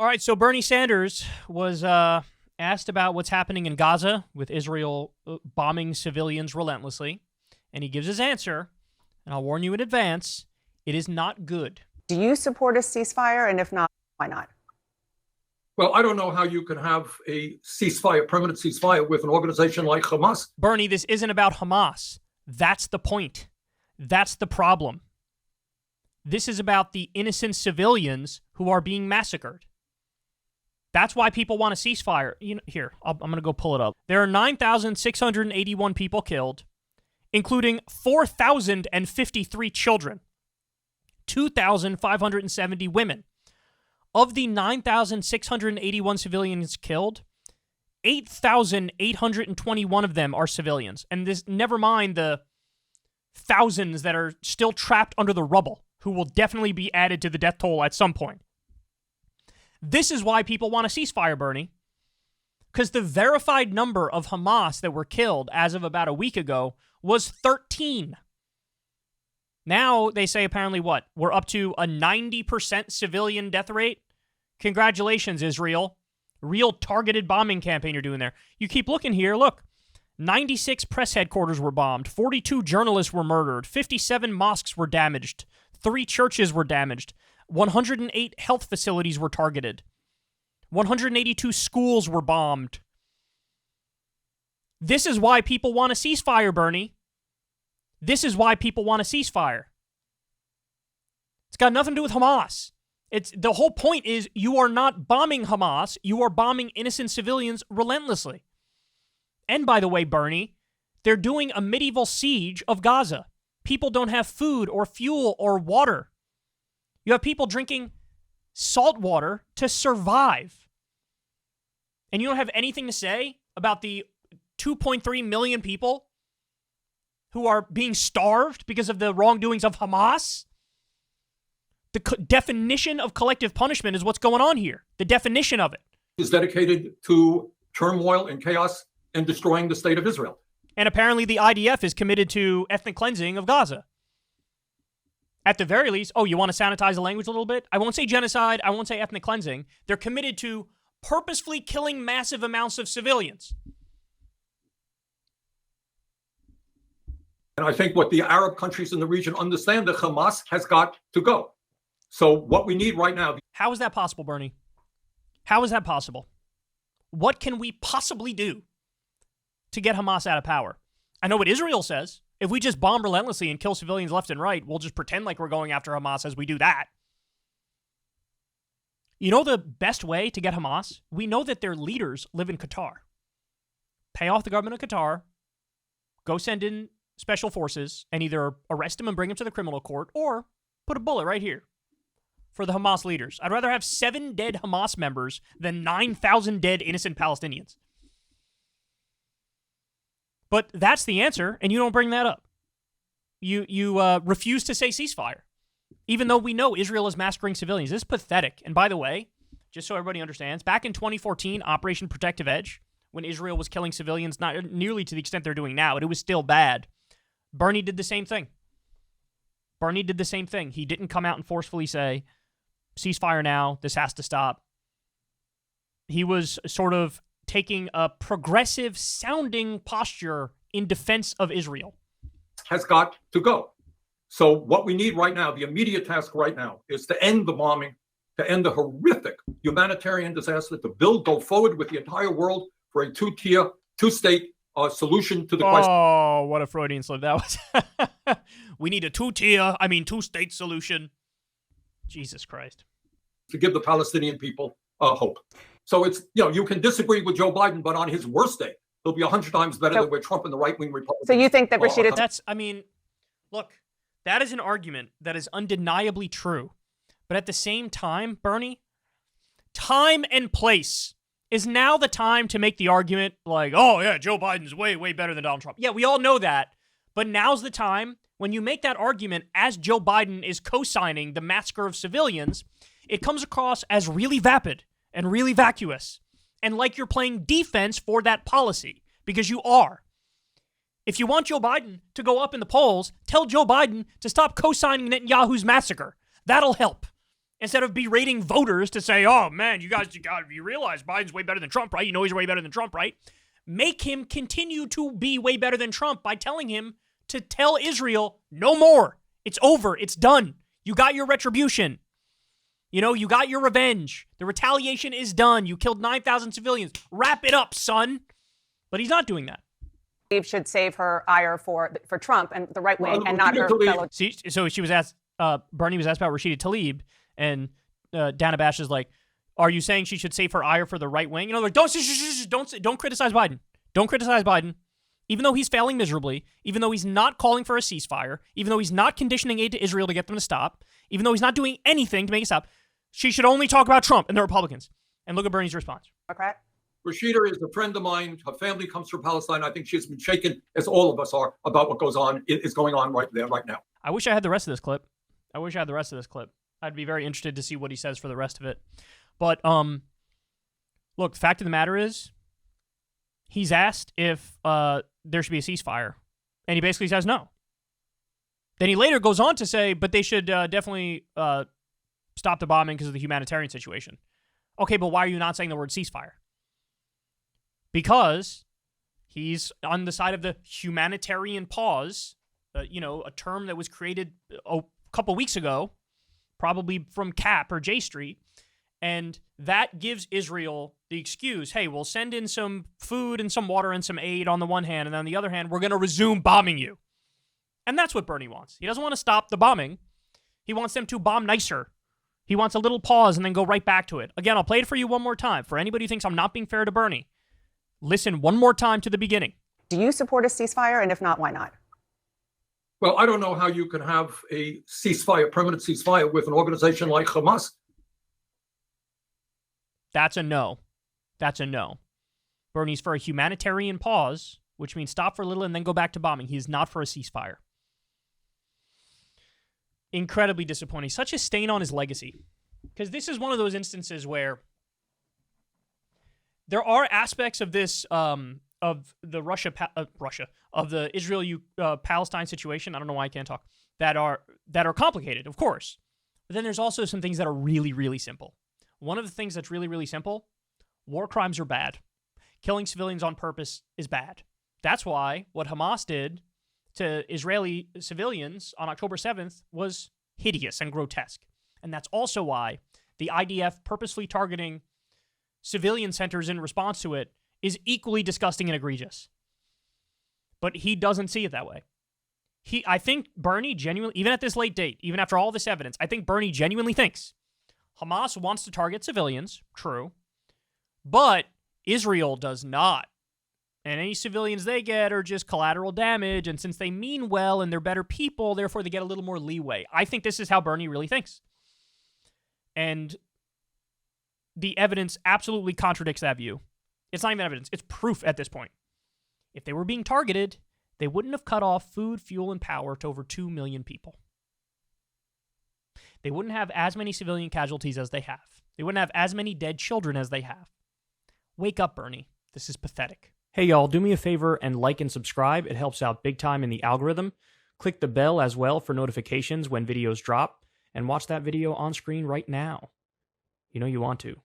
All right, so Bernie Sanders was asked about what's happening in Gaza with Israel bombing civilians relentlessly, and he gives his answer, and I'll warn you in advance, it is not good. Do you support a ceasefire? And if not, why not? Well, I don't know how you can have a ceasefire, permanent ceasefire, with an organization like Hamas. Bernie, this isn't about Hamas. That's the point. That's the problem. This is about the innocent civilians who are being massacred. That's why people want a ceasefire. Here, I'm going to go pull it up. There are 9,681 people killed, including 4,053 children, 2,570 women. Of the 9,681 civilians killed, 8,821 of them are civilians. And this, never mind the thousands that are still trapped under the rubble, who will definitely be added to the death toll at some point. This is why people want a ceasefire, Bernie. Because the verified number of Hamas that were killed as of about a week ago was 13. Now they say apparently what? We're up to a 90% civilian death rate? Congratulations, Israel. Real targeted bombing campaign you're doing there. You keep looking here, look. 96 press headquarters were bombed. 42 journalists were murdered. 57 mosques were damaged. 3 churches were damaged. 108 health facilities were targeted. 182 schools were bombed. This is why people want a ceasefire, Bernie. This is why people want a ceasefire. It's got nothing to do with Hamas. The whole point is you are not bombing Hamas. You are bombing innocent civilians relentlessly. And by the way, Bernie, they're doing a medieval siege of Gaza. People don't have food or fuel or water. You have people drinking salt water to survive. And you don't have anything to say about the 2.3 million people who are being starved because of the wrongdoings of Hamas? The definition of collective punishment is what's going on here. The definition of it is dedicated to turmoil and chaos and destroying the state of Israel. And apparently the IDF is committed to ethnic cleansing of Gaza. At the very least, you want to sanitize the language a little bit? I won't say genocide. I won't say ethnic cleansing. They're committed to purposefully killing massive amounts of civilians. And I think what the Arab countries in the region understand, that Hamas has got to go. So what we need right now... How is that possible, Bernie? How is that possible? What can we possibly do to get Hamas out of power? I know what Israel says. If we just bomb relentlessly and kill civilians left and right, we'll just pretend like we're going after Hamas as we do that. You know the best way to get Hamas? We know that their leaders live in Qatar. Pay off the government of Qatar, go send in special forces, and either arrest them and bring them to the criminal court, or put a bullet right here for the Hamas leaders. I'd rather have 7 dead Hamas members than 9,000 dead innocent Palestinians. But that's the answer, and you don't bring that up. You refuse to say ceasefire, even though we know Israel is massacring civilians. This is pathetic. And by the way, just so everybody understands, back in 2014, Operation Protective Edge, when Israel was killing civilians, not nearly to the extent they're doing now, but it was still bad, Bernie did the same thing. Bernie did the same thing. He didn't come out and forcefully say, ceasefire now, this has to stop. He was sort of taking a progressive sounding posture in defense of Israel. Has got to go. So what we need right now, the immediate task right now, is to end the bombing, to end the horrific humanitarian disaster, to go forward with the entire world for a two-state solution to the question. Oh, what a Freudian slip that was. We need a two-state solution. Jesus Christ. To give the Palestinian people hope. So it's, you can disagree with Joe Biden, but on his worst day, he'll be 100 times better than where Trump and the right-wing Republicans. So you think that Rashida... Look, that is an argument that is undeniably true. But at the same time, Bernie, time and place is now the time to make the argument like, oh yeah, Joe Biden's way, way better than Donald Trump. Yeah, we all know that. But now's the time when you make that argument as Joe Biden is co-signing the massacre of civilians, it comes across as really vapid and really vacuous, and like you're playing defense for that policy, because you are. If you want Joe Biden to go up in the polls, tell Joe Biden to stop co-signing Netanyahu's massacre. That'll help. instead of berating voters to say, oh, man, you realize Biden's way better than Trump, right? You know he's way better than Trump, right? Make him continue to be way better than Trump by telling him to tell Israel, no more. It's over. It's done. You got your retribution. You got your revenge. The retaliation is done. You killed 9,000 civilians. Wrap it up, son. But he's not doing that. Should save her ire for Trump and the right wing, and not her fellow. See, so she was asked, Bernie was asked about Rashida Tlaib, and Dana Bash is like, are you saying she should save her ire for the right wing? Like, don't criticize Biden. Don't criticize Biden. Even though he's failing miserably, even though he's not calling for a ceasefire, even though he's not conditioning aid to Israel to get them to stop, even though he's not doing anything to make it stop, she should only talk about Trump and the Republicans. And look at Bernie's response. Okay. Rashida is a friend of mine. Her family comes from Palestine. I think she's been shaken, as all of us are, about what is going on right there, right now. I wish I had the rest of this clip. I'd be very interested to see what he says for the rest of it. But, look, the fact of the matter is, he's asked if there should be a ceasefire, and he basically says no. Then he later goes on to say, but they should definitely stop the bombing because of the humanitarian situation. Okay, but why are you not saying the word ceasefire? Because he's on the side of the humanitarian pause, a term that was created a couple weeks ago, probably from Cap or J Street, and that gives Israel the excuse, hey, we'll send in some food and some water and some aid on the one hand, and on the other hand, we're going to resume bombing you. And that's what Bernie wants. He doesn't want to stop the bombing. He wants them to bomb nicer. He wants a little pause and then go right back to it. Again, I'll play it for you one more time. For anybody who thinks I'm not being fair to Bernie, listen one more time to the beginning. Do you support a ceasefire? And if not, why not? Well, I don't know how you can have a ceasefire, permanent ceasefire, with an organization like Hamas. That's a no. Bernie's for a humanitarian pause, which means stop for a little and then go back to bombing. He is not for a ceasefire. Incredibly disappointing. Such a stain on his legacy. Because this is one of those instances where there are aspects of this, of the Israel-Palestine situation, I don't know why I can't talk, that are complicated, of course. But then there's also some things that are really, really simple. One of the things that's really, really simple, war crimes are bad. Killing civilians on purpose is bad. That's why what Hamas did to Israeli civilians on October 7th was hideous and grotesque. And that's also why the IDF purposely targeting civilian centers in response to it is equally disgusting and egregious. But he doesn't see it that way. I think Bernie genuinely, even at this late date, even after all this evidence, I think Bernie genuinely thinks Hamas wants to target civilians, true, but Israel does not. And any civilians they get are just collateral damage, and since they mean well and they're better people, therefore they get a little more leeway. I think this is how Bernie really thinks. And the evidence absolutely contradicts that view. It's not even evidence, it's proof at this point. If they were being targeted, they wouldn't have cut off food, fuel, and power to over 2 million people. They wouldn't have as many civilian casualties as they have. They wouldn't have as many dead children as they have. Wake up, Bernie. This is pathetic. Hey, y'all, do me a favor and like and subscribe. It helps out big time in the algorithm. Click the bell as well for notifications when videos drop, and watch that video on screen right now. You know you want to.